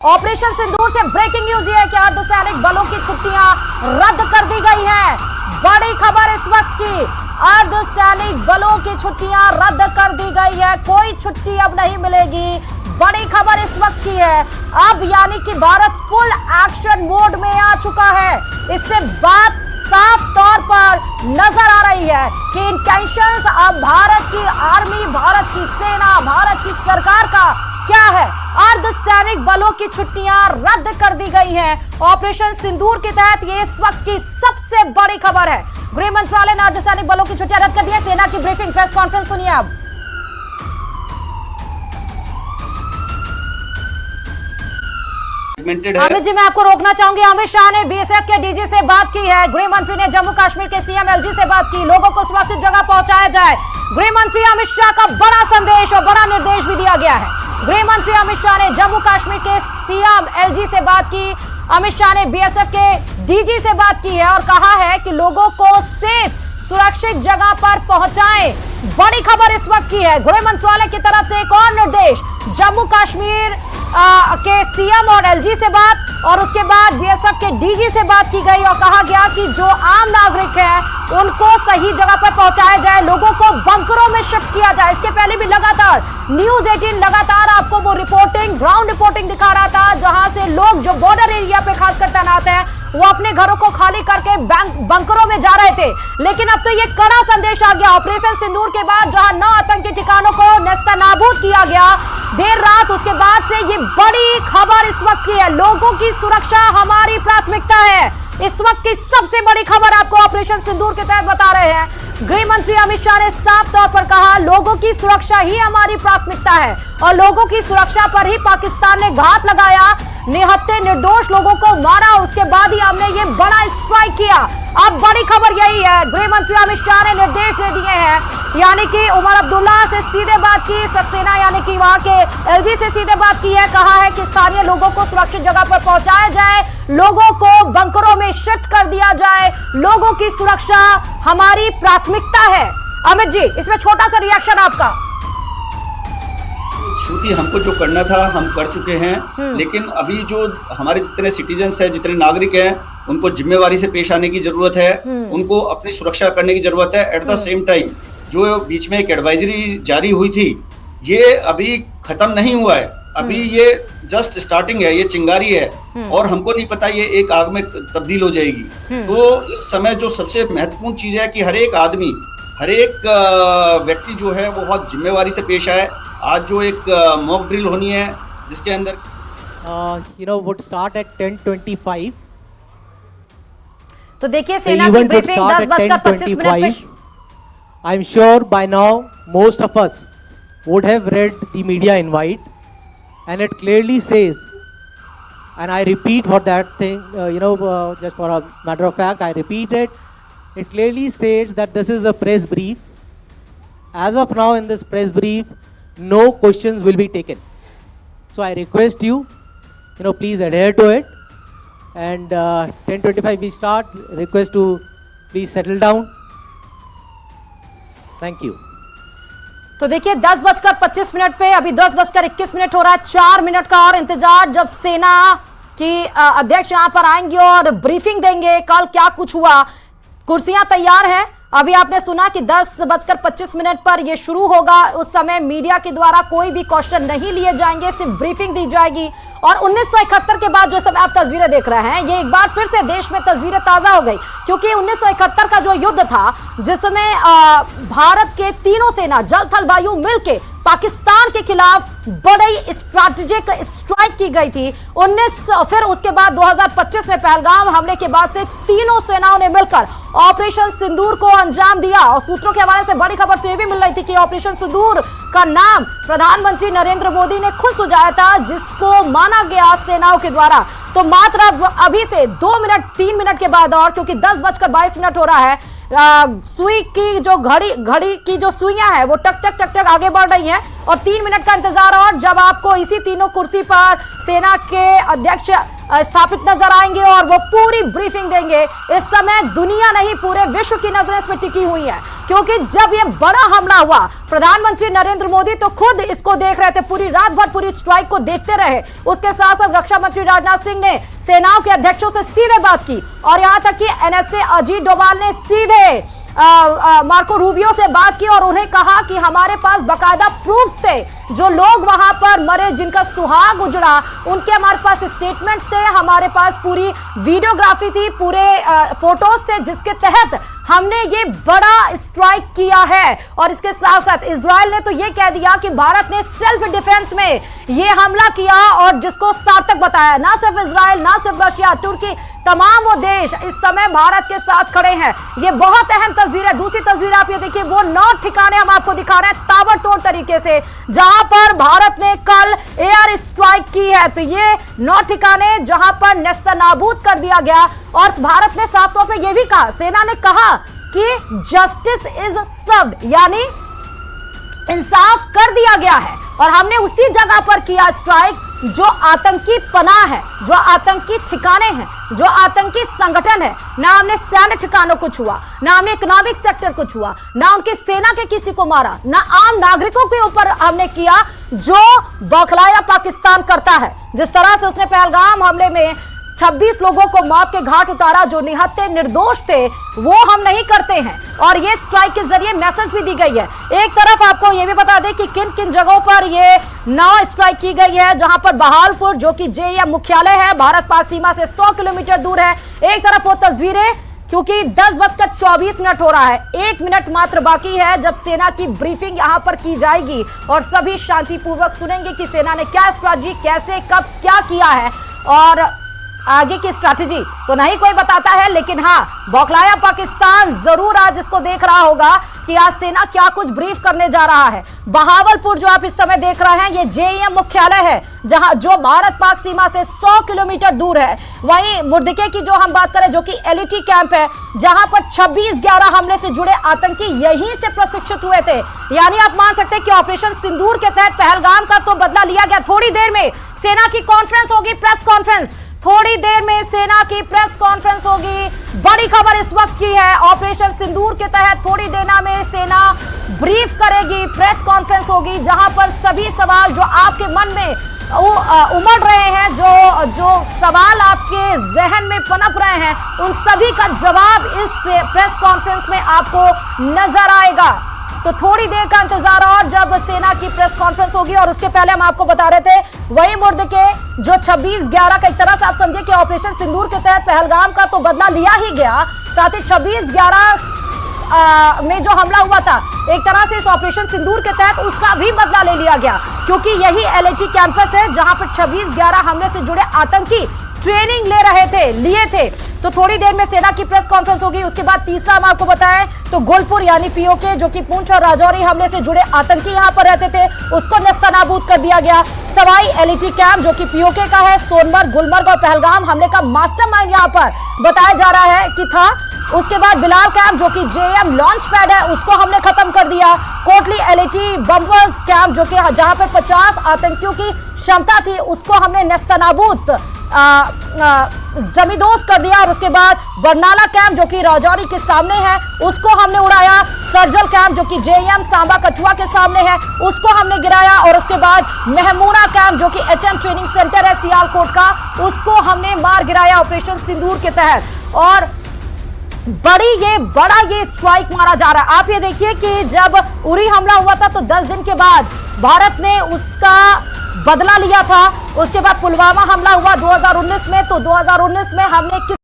Operation सिंदूर से breaking news ये है कि अर्धसैनिक बलों की छुट्टियां रद्द कर दी गई हैं। बड़ी खबर इस वक्त की, अर्धसैनिक बलों की छुट्टियां रद्द कर दी गई है, कोई छुट्टी अब नहीं मिलेगी। बड़ी खबर इस वक्त की है, अब यानी कि भारत फुल एक्शन मोड में आ चुका है। इससे बात साफ तौर पर नजर आ रही है कि इंटेंशंस अब भारत की आर्मी, भारत की सेना, भारत की सरकार का क्या है। अर्धसैनिक बलों की छुट्टियां रद्द कर दी गई हैं। ऑपरेशन सिंदूर के तहत ये इस वक्त की सबसे बड़ी खबर है। गृह मंत्रालय ने अर्धसैनिक बलों की छुट्टियां रद्द कर दी है। सेना की ब्रीफिंग, प्रेस कॉन्फ्रेंस सुनिए अब। अमित जी, मैं आपको रोकना चाहूंगी। अमित शाह ने बीएसएफ के डीजी से बात की है। गृह मंत्री ने जम्मू कश्मीर के सीएम एलजी से बात की, लोगों को सुरक्षित जगह पहुंचाया जाए। गृह मंत्री अमित शाह का बड़ा संदेश और बड़ा निर्देश भी दिया गया है। गृह मंत्री अमित शाह ने जम्मू कश्मीर के सीएम एलजी से बात की। अमित शाह ने बीएसएफ के डीजी से बात की है और कहा है कि लोगों को सेफ, सुरक्षित जगह पर पहुंचाएं। बड़ी खबर इस वक्त की है, गृह मंत्रालय की तरफ से एक और निर्देश। जम्मू कश्मीर के सीएम और एलजी से बात, और उसके बाद बीएसएफ के डीजी से बात की गई और कहा गया कि जो आम नागरिक हैं उनको सही जगह पर पहुंचाया जाए, लोगों को बंकरों में शिफ्ट किया जाए। इसके पहले भी लगातार न्यूज़ 18 लगातार आपको वो रिपोर्टिंग, ग्राउंड रिपोर्टिंग दिखा रहा था, जहां से लोग जो बॉर्डर एरिया पे खासकर तैनात हैं वो अपने घरों को खाली करके बंकरों में जा रहे थे। लेकिन अब तो ये कड़ा संदेश आ गया। ऑपरेशन सिंदूर के बाद जहां 9 आतंकी ठिकानों को नेस्तनाबूद किया गया देर रात, उसके बाद से ये बड़ी खबर इस वक्त की है। लोगों की सुरक्षा हमारी प्राथमिकता है। इस वक्त की सबसे बड़ी खबर आपको ऑपरेशन सिंदूर के तहत बता रहे हैं। गृह मंत्री अमित शाह ने साफ तौर पर कहा, लोगों की सुरक्षा ही हमारी प्राथमिकता है और लोगों की सुरक्षा पर ही पाकिस्तान ने घात लगाया, निहत्थे निर्दोष लोगों को मारा, उसके बाद ही हमने ये बड़ा स्ट्राइक किया। अब बड़ी खबर यही है, गृह मंत्री अमित शाह ने निर्देश दे दिए हैं, यानी कि उमर अब्दुल्ला से सीधे बात की, सक्सेना यानी कि वहां के एलजी से सीधे बात की है। कहा है कि स्थानीय लोगों को सुरक्षित जगह पर पहुंचाया जाए, लोगों को बंकरों में शिफ्ट कर दिया जाए, लोगों की सुरक्षा हमारी प्राथमिकता है। अमित जी, इसमें छोटा सा रिएक्शन आपका। श्रुति, हमको जो करना था हम कर चुके हैं, लेकिन अभी जो हमारे जितने सिटीजन्स हैं, जितने नागरिक हैं, उनको जिम्मेवारी से पेश आने की जरूरत है, उनको अपनी सुरक्षा करने की जरूरत है। एट द सेम टाइम जो बीच में एक एडवाइजरी जारी हुई थी, ये अभी खत्म नहीं हुआ है, अभी ये जस्ट स्टार्टिंग है, ये चिंगारी है और हमको नहीं पता ये एक आग में तब्दील हो जाएगी। तो इस समय जो सबसे महत्वपूर्ण चीज है कि हर एक आदमी, हर एक व्यक्ति जो है वो बहुत जिम्मेवारी से पेश आए। आज जो एक मॉक ड्रिल होनी है जिसके अंदर would start at 10:25. तो देखिए सेना की ब्रीफिंग 10:25 पे। I'm sure by now most of us would have read the media invite, and it clearly says, and I repeat for that thing, just for a matter of fact, I repeat it. It clearly states that this is a press brief. As of now, in this press brief, no questions will be taken. So I request you, please adhere to it. And 10:25 we start. Request to please settle down. Thank you. तो देखिए 10:25 पे, अभी 10:21 हो रहा है। 4 minute का और इंतजार, जब सेना की अध्यक्ष यहाँ पर आएंगे और ब्रीफिंग देंगे कल क्या कुछ हुआ। कुर्सियां तैयार हैं। अभी आपने सुना कि 10:25 पर यह शुरू होगा। उस समय मीडिया के द्वारा कोई भी क्वेश्चन नहीं लिए जाएंगे, सिर्फ ब्रीफिंग दी जाएगी। और 1971 के बाद जो सब आप तस्वीरें देख रहे हैं, ये एक बार फिर से देश में तस्वीरें ताजा हो गई, क्योंकि 1971 का जो युद्ध था, जिसमें भारत के तीनों सेना, जल थल वायु मिलके पाकिस्तान के खिलाफ बड़ी स्ट्रैटेजिक स्ट्राइक की गई थी। फिर उसके बाद 2025 में पहलगाम हमले के बाद से तीनों सेनाओं ने मिलकर ऑपरेशन सिंदूर को अंजाम दिया। और सूत्रों के हवाले से बड़ी खबर तो यह भी मिल रही थी कि ऑपरेशन सिंदूर का नाम प्रधानमंत्री नरेंद्र मोदी ने खुद सुझाया था, जिसको माना गया सेनाओं के द्वारा। तो मात्र अभी से 2 मिनट 3 मिनट के बाद, और क्योंकि 10:22 हो रहा है, सुई की जो घड़ी की जो सुइयां है वो टक टक टक टक आगे बढ़ रही हैं और 3 मिनट का इंतजार। और जब आपको इसी तीनों कुर्सी पर सेना के अध्यक्ष स्थापित नजर आएंगे और वो पूरी ब्रीफिंग देंगे। इस समय दुनिया नहीं, पूरे विश्व की नजरें इस पर टिकी हुई है, क्योंकि जब ये बड़ा हमला हुआ, प्रधानमंत्री नरेंद्र मोदी तो खुद इसको देख रहे थे, पूरी रात भर पूरी स्ट्राइक को देखते रहे। उसके साथ साथ रक्षा मंत्री राजनाथ सिंह ने सेनाओं के अध्यक्षों से सीधे बात की और यहां तक कि एनएसए अजीत डोभाल ने सीधे मार्को रूबियो से बात की और उन्हें कहा कि हमारे पास बकायदा प्रूफ्स थे, जो लोग वहां पर मरे, जिनका सुहाग उजड़ा, उनके हमारे पास स्टेटमेंट्स थे, हमारे पास पूरी वीडियोग्राफी थी, पूरे फोटोज थे, जिसके तहत हमने ये बड़ा स्ट्राइक किया है। और इसके साथ साथ इजराइल ने तो ये कह दिया कि भारत ने सेल्फ डिफेंस में ये हमला किया और जिसको सार्थक बताया। ना सिर्फ इजराइल, ना सिर्फ रशिया, तुर्की, तमाम वो देश इस समय भारत के साथ खड़े हैं। ये बहुत अहम तस्वीर है। दूसरी तस्वीर आप ये देखिए, वो 9 ठिकाने हम आपको दिखा रहे हैं ताबड़तोड़ तरीके से, जहां पर भारत ने कल एयर स्ट्राइक की है। तो ये 9 ठिकाने जहां पर नेस्तनाबूद कर दिया गया और भारत ने साफ तौर पर यह भी कहा, सेना ने कहा कि जस्टिस इज सर्व्ड, यानी इंसाफ कर दिया गया है और हमने उसी जगह पर किया स्ट्राइक जो आतंकी पनाह है, जो आतंकी ठिकाने हैं, जो आतंकी संगठन है। ना हमने सैन्य ठिकानों को छुआ, ना हमने इकोनॉमिक सेक्टर को छुआ, ना उनकी सेना के किसी को मारा, ना आम नागरिकों के ऊपर हमने किया जो बौखलाया पाकिस्तान करता है। जिस तरह से उसने पहलगाम हमले में 26 लोगों को मौत के घाट उतारा, जो निहत्थे निर्दोष थे, वो हम नहीं करते हैं। और ये स्ट्राइक के जरिए मैसेज भी दी गई है। एक तरफ आपको ये भी बता दें कि किन किन जगहों पर ये 9 स्ट्राइक की गई है, जहां पर बहावलपुर, जो कि जेएम मुख्यालय है, भारत पाक सीमा से 100 किलोमीटर दूर है। एक तरफ वो तस्वीरें, क्योंकि 10:24 हो रहा है, 1 मिनट मात्र बाकी है जब सेना की ब्रीफिंग यहां पर की जाएगी और सभी शांतिपूर्वक सुनेंगे कि सेना ने क्या स्ट्रैटेजी, कैसे, कब क्या किया है और आगे की स्ट्रैटेजी तो नहीं कोई बताता है। लेकिन हाँ, बौखलाया पाकिस्तान जरूर आज इसको देख रहा होगा कि आज सेना क्या कुछ ब्रीफ करने जा रहा है। बहावलपुर जो आप इस समय देख रहे हैं, ये जेएम मुख्यालय है, जहां जो भारत पाक सीमा से 100 किलोमीटर दूर है। वहीं मुर्दिके की जो हम बात करें, जो कि एलईटी कैंप है, जहां पर 26/11 हमले से जुड़े आतंकी यहीं से प्रशिक्षित हुए थे। यानी आप मान सकते हैं कि ऑपरेशन सिंदूर के तहत पहलगाम का तो बदला लिया गया। थोड़ी देर में सेना की कॉन्फ्रेंस होगी, प्रेस कॉन्फ्रेंस, थोड़ी देर में सेना की प्रेस कॉन्फ्रेंस होगी। बड़ी खबर इस वक्त की है, ऑपरेशन सिंदूर के तहत थोड़ी देर में सेना ब्रीफ करेगी, प्रेस कॉन्फ्रेंस होगी, जहां पर सभी सवाल जो आपके मन में उमड़ रहे हैं, जो सवाल आपके जहन में पनप रहे हैं, उन सभी का जवाब इस प्रेस कॉन्फ्रेंस में आपको नजर आएगा। तो थोड़ी देर का इंतजार और जब सेना की प्रेस कॉन्फ्रेंस होगी। और उसके पहले हम आपको बता रहे थे, वही मुर्दिके जो 26/11 का एक तरह से आप समझे कि ऑपरेशन सिंदूर के तहत पहलगाम का तो बदला लिया ही गया, साथ ही 26/11 में जो हमला हुआ था, एक तरह से इस ऑपरेशन सिंदूर के तहत उसका भी बदला ले लिया गया, क्योंकि यही एलएटी कैंपस है जहां पर 26/11 हमले से जुड़े आतंकी ट्रेनिंग लिए थे। तो थोड़ी देर में सेना की प्रेस कॉन्फ्रेंस होगी। उसके बाद तीसरा हम आपको बताएं तो गोलपुर यानी पीओके, जो कि पुंछ और राजौरी हमले से जुड़े आतंकी यहां पर रहते थे, उसको नेस्तनाबूद कर दिया गया। सवाई एलईटी कैंप, जो कि पीओके का है, सोनमर्ग, गुलमर्ग और पहलगाम हमले का मास्टरमाइंड यहां पर बताया जा रहा है कि था। उसके बाद बिलाल कैंप, जो कि जेएम लॉन्च पैड है, उसको हमने खत्म कर दिया। कोटली एलईटी बम्पर्स कैंप, जो कि जहां पर 50 आतंकियों की क्षमता थी, उसको हमने नेस्तनाबूद जमींदोज कर दिया। और उसके बाद बरनाला कैंप, जो कि राजौरी के सामने है, उसको हमने उड़ाया। सर्जल कैंप, जो कि जेएम सांबा कठुआ के सामने है, उसको हमने गिराया। और उसके बाद महमूना कैंप, जो कि एचएम ट्रेनिंग सेंटर है सियालकोट का, उसको हमने मार गिराया ऑपरेशन सिंदूर के तहत। और बड़ा ये स्ट्राइक मारा जा रहा है। आप ये देखिए कि जब उरी हमला हुआ था तो 10 दिन के बाद भारत ने उसका बदला लिया था। उसके बाद पुलवामा हमला हुआ 2019 में, तो 2019 में हमने